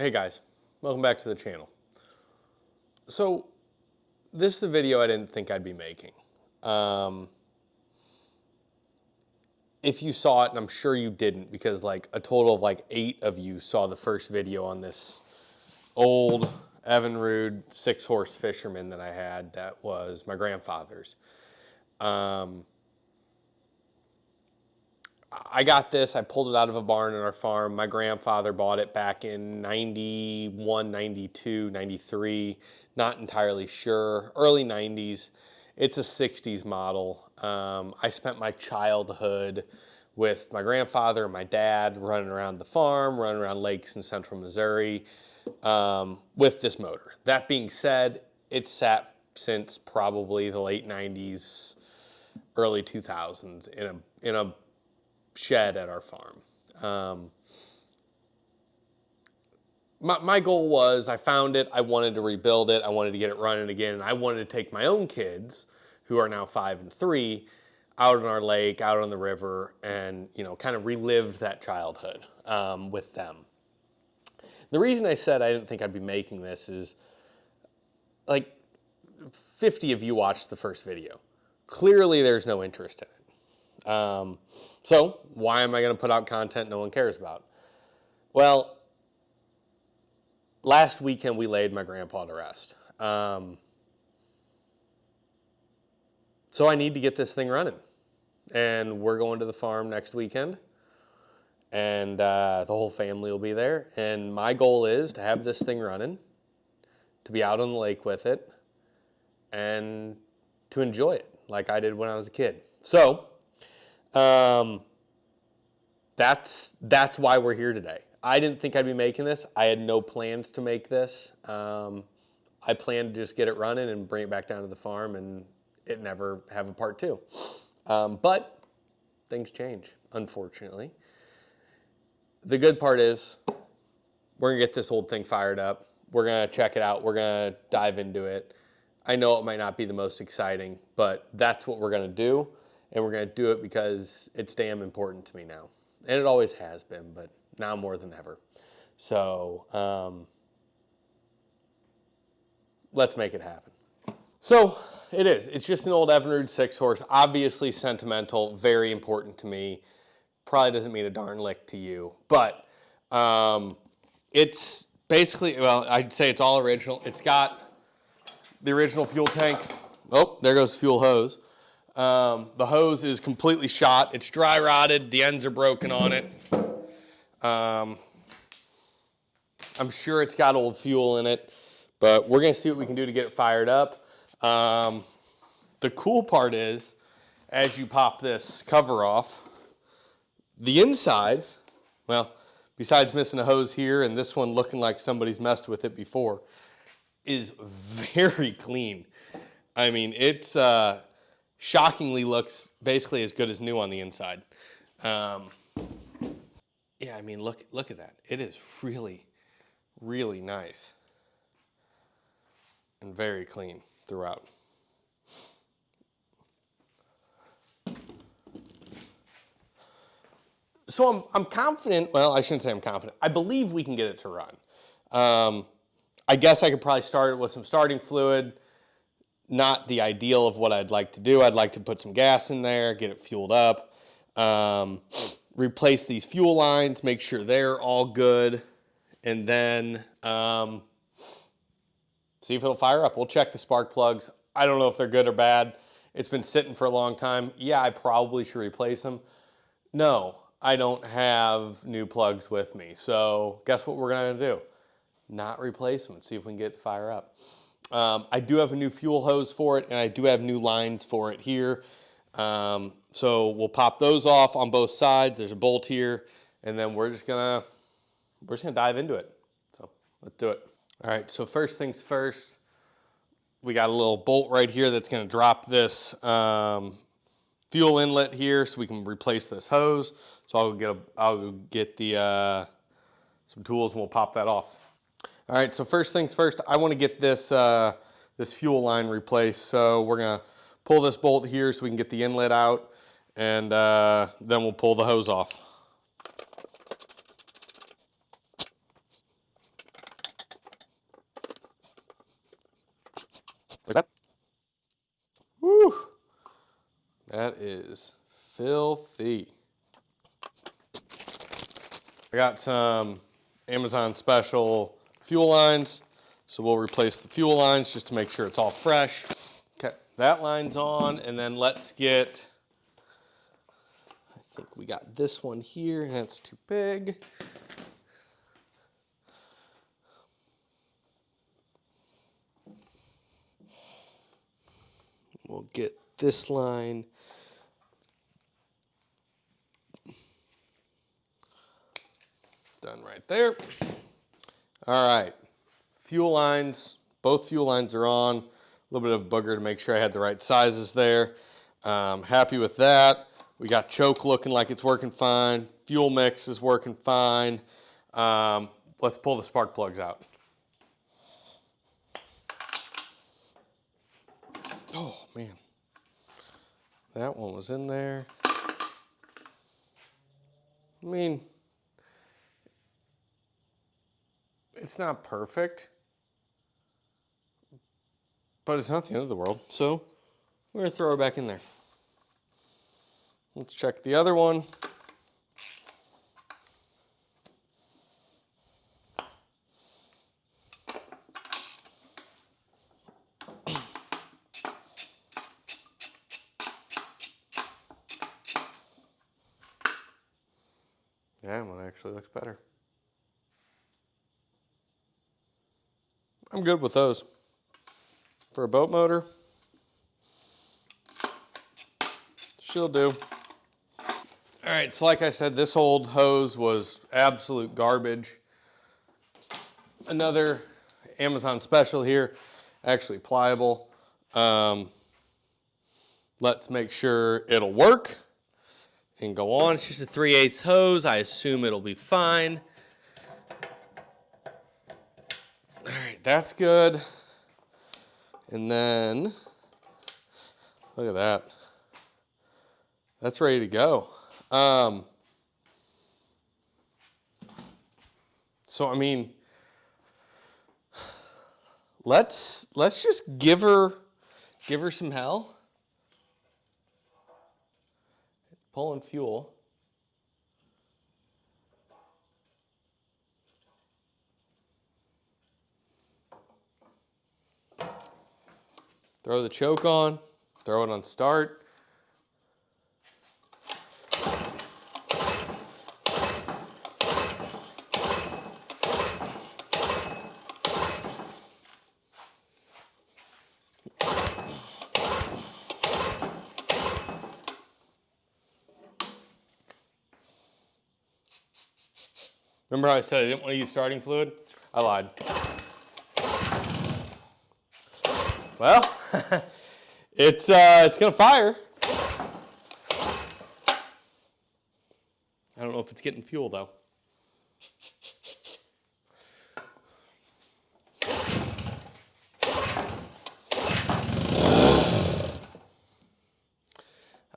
Hey guys, welcome back to the channel. So this is a video I didn't think I'd be making. If you saw it, and I'm sure you didn't, because like a total of like 8 of you saw the first video on this old Evinrude 6-horse fisherman that I had that was my grandfather's. I got this, I pulled it out of a barn on our farm. My grandfather bought it back in 91, 92, 93, not entirely sure, early 90s. It's a 60s model. I spent my childhood with my grandfather and my dad running around the farm, running around lakes in central Missouri with this motor. That being said, it's sat since probably the late 90s, early 2000s in a shed at our farm. My goal was, I found it, I wanted to rebuild it, I wanted to get it running again, and I wanted to take my own kids, who are now 5 and 3, out on our lake, out on the river, and kind of relived that childhood with them. The reason I said I didn't think I'd be making this is, like, 50 of you watched the first video. Clearly there's no interest in it. So why am I going to put out content no one cares about? Well, last weekend we laid my grandpa to rest. So I need to get this thing running. And we're going to the farm next weekend. And the whole family will be there. And my goal is to have this thing running, to be out on the lake with it, and to enjoy it like I did when I was a kid. So that's why we're here today. I didn't think I'd be making this. I had no plans to make this. I planned to just get it running and bring it back down to the farm and it never have a part 2. But things change, unfortunately. The good part is we're gonna get this old thing fired up. We're gonna check it out. We're gonna dive into it. I know it might not be the most exciting, but that's what we're gonna do. And we're gonna do it because it's damn important to me now. And it always has been, but now more than ever. So let's make it happen. So it is. It's just an old Evinrude 6-horse, obviously sentimental, very important to me. Probably doesn't mean a darn lick to you, but it's basically, well, I'd say it's all original. It's got the original fuel tank. Oh, there goes the fuel hose. The hose is completely shot. It's dry rotted. The ends are broken on it. I'm sure it's got old fuel in it, but we're going to see what we can do to get it fired up. The cool part is, as you pop this cover off, the inside, well, besides missing a hose here and this one looking like somebody's messed with it before, is very clean. I mean, it's shockingly looks basically as good as new on the inside. Yeah, I mean, look at that. It is really, really nice and very clean throughout. So I'm confident, well, I shouldn't say I'm confident. I believe we can get it to run. I guess I could probably start it with some starting fluid. Not the ideal of what I'd like to do. I'd like to put some gas in there, get it fueled up, replace these fuel lines, make sure they're all good, and then see if it'll fire up. We'll check the spark plugs. I don't know if they're good or bad. It's been sitting for a long time. Yeah, I probably should replace them. No, I don't have new plugs with me. So guess what we're gonna do? Not replace them and see if we can get it to fire up. I do have a new fuel hose for it, and I do have new lines for it here. So we'll pop those off on both sides. There's a bolt here, and then we're just gonna dive into it. So let's do it. All right, so first things first, we got a little bolt right here that's gonna drop this fuel inlet here so we can replace this hose. So I'll get the some tools and we'll pop that off. All right, so first things first, I want to get this this fuel line replaced. So we're gonna pull this bolt here so we can get the inlet out, and then we'll pull the hose off. is filthy. I got some Amazon special fuel lines, so we'll replace the fuel lines just to make sure it's all fresh. Okay, that line's on, and then let's get, I think we got this one here, and that's too big. We'll get this line done right there. All right, fuel lines, both fuel lines are on. A little bit of booger to make sure I had the right sizes there. Happy with that. We got choke looking like it's working fine. Fuel mix is working fine. Let's pull the spark plugs out. Oh man, that one was in there. I mean, it's not perfect, but it's not the end of the world. So we're gonna throw it back in there. Let's check the other one. Yeah, one actually looks better. I'm good with those. For a boat motor, she'll do. All right, so like I said, this old hose was absolute garbage. Another Amazon special here, actually pliable. Let's make sure it'll work and go on. It's just a 3/8 hose. I assume it'll be fine. All right, that's good. And then, look at that. That's ready to go. So I mean, let's just give her some hell. Pulling fuel. Throw the choke on, throw it on start. Remember how I said I didn't want to use starting fluid? I lied. Well, it's gonna fire. I don't know if it's getting fuel though.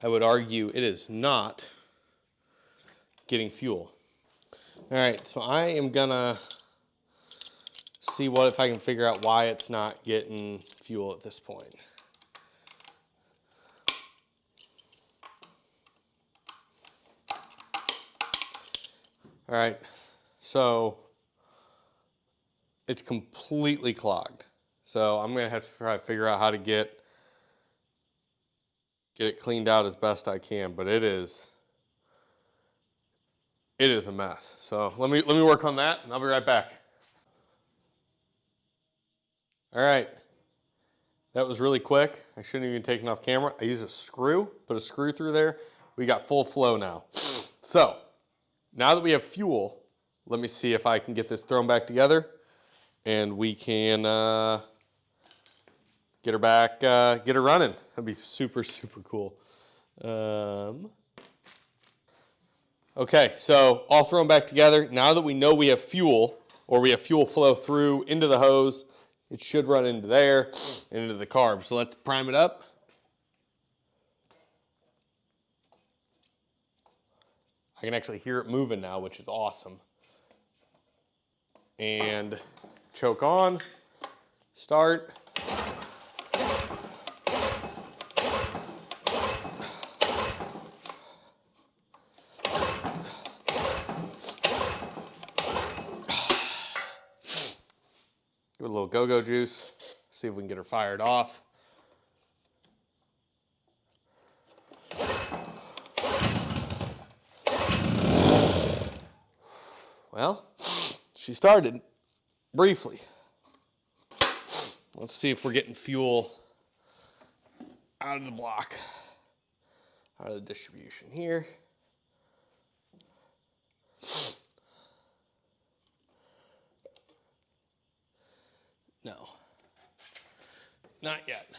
I would argue it is not getting fuel. All right, so I am gonna see if I can figure out why it's not getting fuel at this point. All right, so it's completely clogged. So I'm gonna have to try to figure out how to get it cleaned out as best I can, but it is a mess. So let me work on that and I'll be right back. All right, that was really quick. I shouldn't have even taken off camera. I used a screw, put a screw through there. We got full flow now. So now that we have fuel, let me see if I can get this thrown back together and we can get her back, get her running. That'd be super, super cool. Okay, so all thrown back together. Now that we know we have fuel, or we have fuel flow through into the hose, it should run into there and into the carb. So let's prime it up. I can actually hear it moving now, which is awesome. And choke on, start. Give it a little go-go juice. See if we can get her fired off. Well, she started briefly. Let's see if we're getting fuel out of the block, out of the distribution here. No, not yet.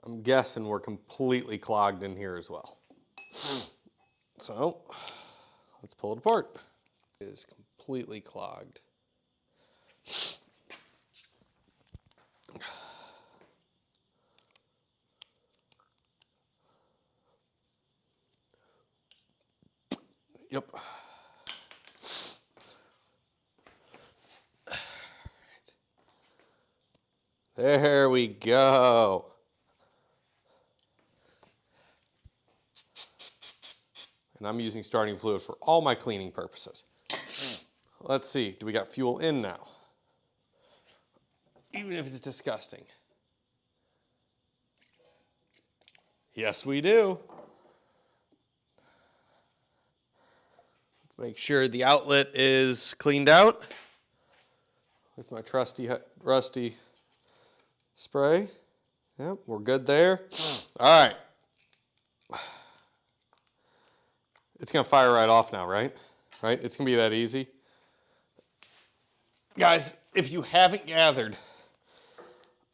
I'm guessing we're completely clogged in here as well. So let's pull it apart. It is completely clogged. Yep. There we go. And I'm using starting fluid for all my cleaning purposes. Let's see, do we got fuel in now? Even if it's disgusting. Yes, we do. Let's make sure the outlet is cleaned out with my trusty, rusty spray. Yep, we're good there. All right. It's gonna fire right off now, right? Right? It's gonna be that easy. Guys, if you haven't gathered,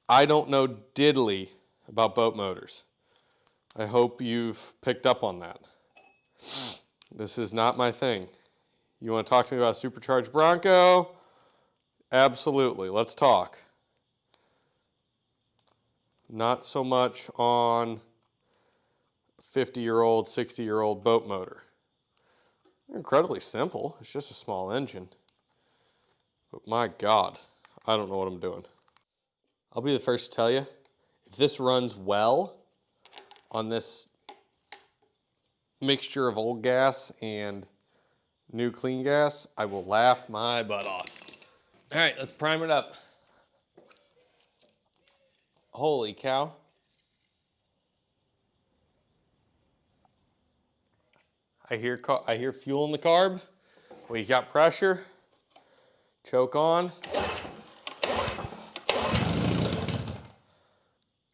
I don't know diddly about boat motors. I hope you've picked up on that. This is not my thing. You want to talk to me about a supercharged Bronco? Absolutely, let's talk. Not so much on 50-year-old, 60-year-old boat motor. They're incredibly simple. It's just a small engine. But my God, I don't know what I'm doing. I'll be the first to tell you, if this runs well on this mixture of old gas and new clean gas, I will laugh my butt off. All right, let's prime it up. Holy cow. I hear fuel in the carb. We got pressure. Choke on.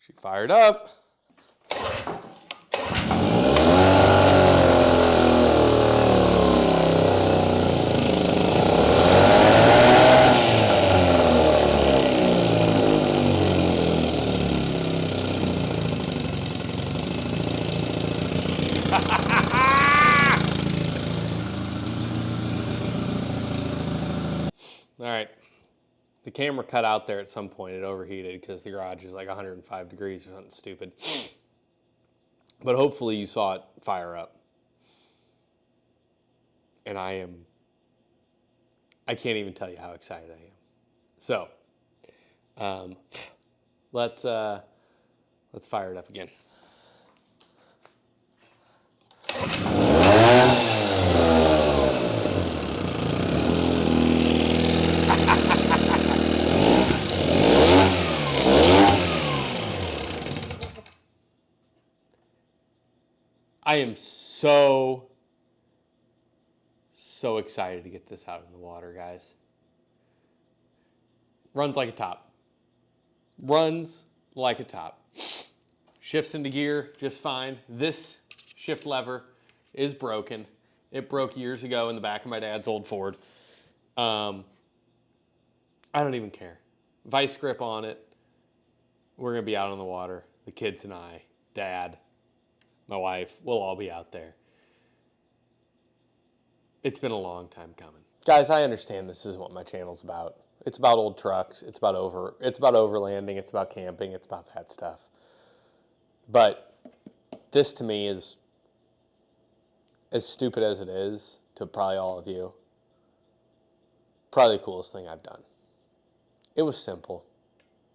She fired up. All right, the camera cut out there at some point. It overheated because the garage is like 105 degrees or something stupid. But hopefully you saw it fire up. And I can't even tell you how excited I am. So, let's fire it up again. I am so excited to get this out in the water, guys. Runs like a top. Runs like a top. Shifts into gear just fine. This shift lever is broken. It broke years ago in the back of my dad's old Ford. I don't even care. Vice grip on it. We're going to be out on the water. The kids and I, Dad, my wife, we'll all be out there. It's been a long time coming. Guys, I understand this isn't what my channel's about. It's about old trucks. It's about overlanding. It's about camping. It's about that stuff. But this to me is, as stupid as it is to probably all of you, probably the coolest thing I've done. It was simple.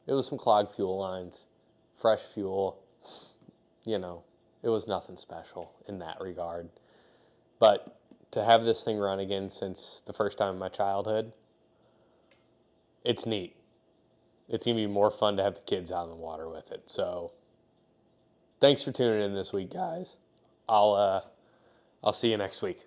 It was some clogged fuel lines, fresh fuel. You know, it was nothing special in that regard. But to have this thing run again since the first time in my childhood, it's neat. It's going to be more fun to have the kids out in the water with it. So thanks for tuning in this week, guys. I'll see you next week.